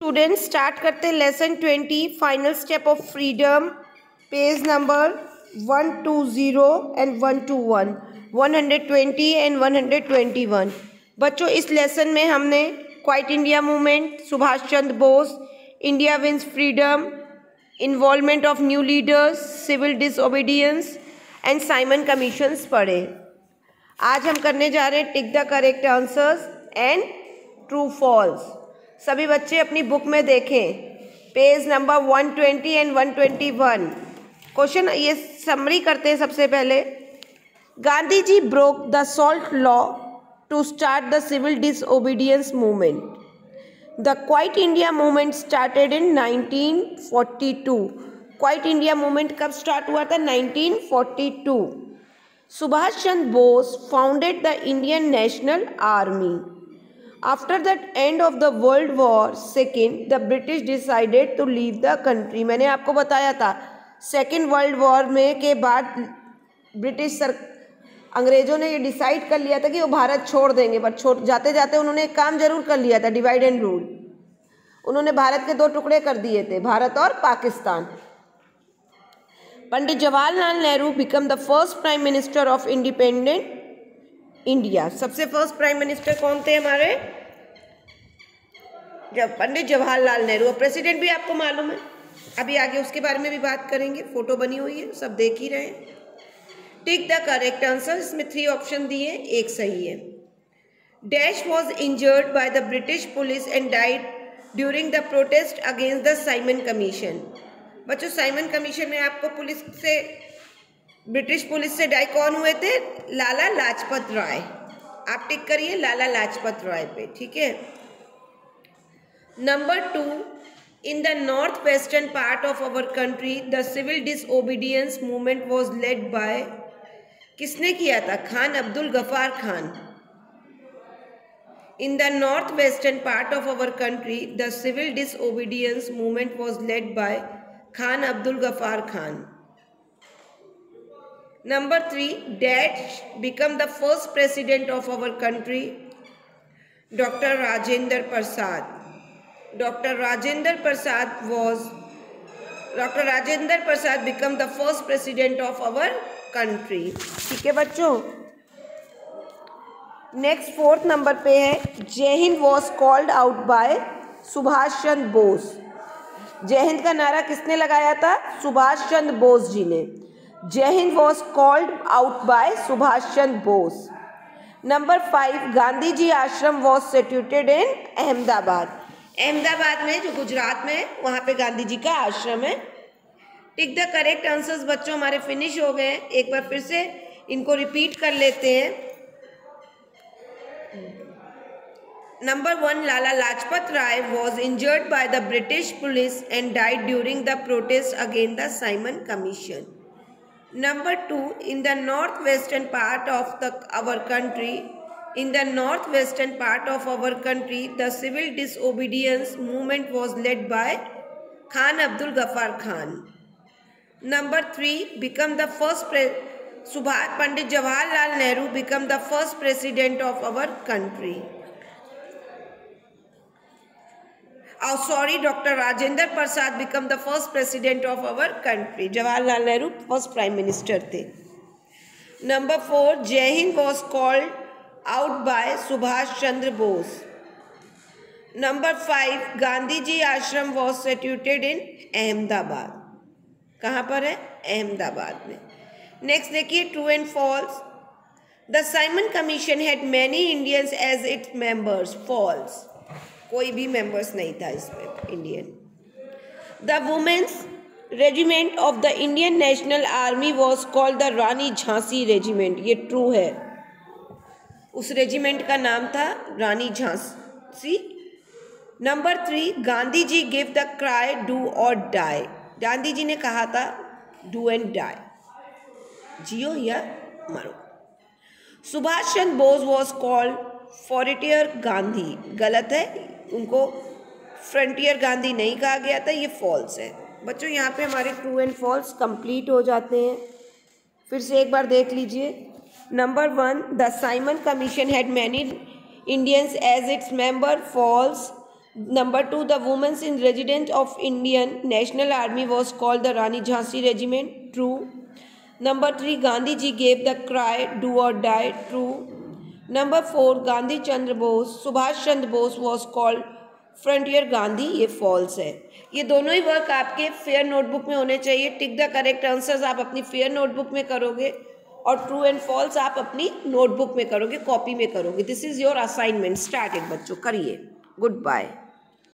Student start करते हैं lesson 20 final step of freedom, page number 120 and 121, 120 and 121। बच्चों इस लेसन में हमने Quit India movement, Subhash Chandra Bose, India wins freedom, involvement of new leaders, civil disobedience and Simon commissions पढ़े। आज हम करने जा रहे हैं tick the correct answers and true false. सभी बच्चे अपनी बुक में देखें पेज नंबर 120 एंड 121। क्वेश्चन ये समरी करते हैं। सबसे पहले, Gandhi ji broke the salt law to start the civil disobedience movement. The Quit India movement started in 1942। Quit India movement कब स्टार्ट हुआ था? 1942। Subhash Chandra Bose founded the Indian national army. After the end of the World War II, the British decided to leave the country. मैंने आपको बताया था second world war में के बाद अंग्रेज़ों ने ये डिसाइड कर लिया था कि वो भारत छोड़ देंगे, बट छोड़ जाते जाते उन्होंने एक काम जरूर कर लिया था, डिवाइड एंड रूल। उन्होंने भारत के दो टुकड़े कर दिए थे, भारत और Pakistan. Pandit Jawaharlal Nehru become the first prime minister of independent India. सबसे फर्स्ट प्राइम मिनिस्टर कौन थे हमारे? जब पंडित जवाहरलाल नेहरू। प्रेसिडेंट भी आपको मालूम है, अभी आगे उसके बारे में भी बात करेंगे, फोटो बनी हुई है, सब देख ही रहे हैं। Tick the correct answer. इसमें 3 ऑप्शन दिए, एक सही है। Dash was injured by the British police and died during the protest against the Simon commission. बच्चों साइमन कमीशन में आपको ब्रिटिश पुलिस से डाई कौन हुए थे? लाला लाजपत राय। आप टिक करिए लाला लाजपत राय पे, ठीक है। Number 2, in the north western part of our country the civil disobedience movement was led by. किसने किया था? Khan Abdul Ghaffar Khan. In the north western part of our country the civil disobedience movement was led by Khan Abdul Ghaffar Khan. Number 3, Dash become the first president of our country. Dr. Rajendra Prasad. Dr. Rajendra Prasad become the first president of our country. ठीक है बच्चों। Next 4th number पे है, Jai Hind was called out by Subhash Chandra Bose. जय हिंद का नारा किसने लगाया था? सुभाष चंद्र बोस जी ने। Jai Hind was called out by Subhash Chandra Bose. Number 5, Gandhi ji ashram was situated in Ahmedabad. Ahmedabad में जो गुजरात में, वहाँ पे गांधी जी का आश्रम है। टिक द करेक्ट आंसर्स। बच्चों हमारे फिनिश हो गए, एक बार फिर से इनको रिपीट कर लेते हैं। Number 1, Lala Lajpat Rai was injured by the British police and died during the protest against the Simon commission. Number 2, in the northwestern part of our country, the civil disobedience movement was led by Khan Abdul Ghaffar Khan. Number 3, Pandit Jawaharlal Nehru become the first president of our country. Dr. Rajendra Prasad become the first president of our country. Jawaharlal Nehru first prime minister थे। Number 4, Jai Hind was called out by Subhash Chandra Bose. Number 5, Gandhi Ji Ashram was situated in Ahmedabad. कहाँ पर है? अहमदाबाद में। Next देखिए true and false. The Simon Commission had many Indians as its members. False. कोई भी members नहीं था इसमें Indian. The women's regiment of the Indian national army was called the Rani Jhansi regiment. ये ट्रू है, उस रेजिमेंट का नाम था Rani Jhansi. Number 3, Gandhi ji give the cry do or die. Gandhi ji ने कहा था डू एंड डाई, जियो या मरो। Subhash Chandra Bose was called frontier Gandhi. गलत है, उनको फ्रंटियर गांधी नहीं कहा गया था, ये फॉल्स है। बच्चों यहाँ पे हमारे ट्रू एंड फॉल्स कंप्लीट हो जाते हैं। फिर से एक बार देख लीजिए। Number 1, the Simon commission had many Indians as its member. False. Number 2, the women's in residence of Indian National Army was called the Rani Jhansi Regiment. True. Number 3, Gandhi ji gave the cry do or die. True. Number 4, Gandhi Chandra Bose, Subhash Chandra Bose was called frontier Gandhi. ये false है. ये दोनों ही work आपके fair notebook में होने चाहिए. टिक the correct answers आप अपनी फेयर नोटबुक में करोगे और ट्रू एंड फॉल्स आप अपनी नोटबुक में करोगे, कॉपी में करोगे. This is your assignment. Start it बच्चों, करिए. Good bye.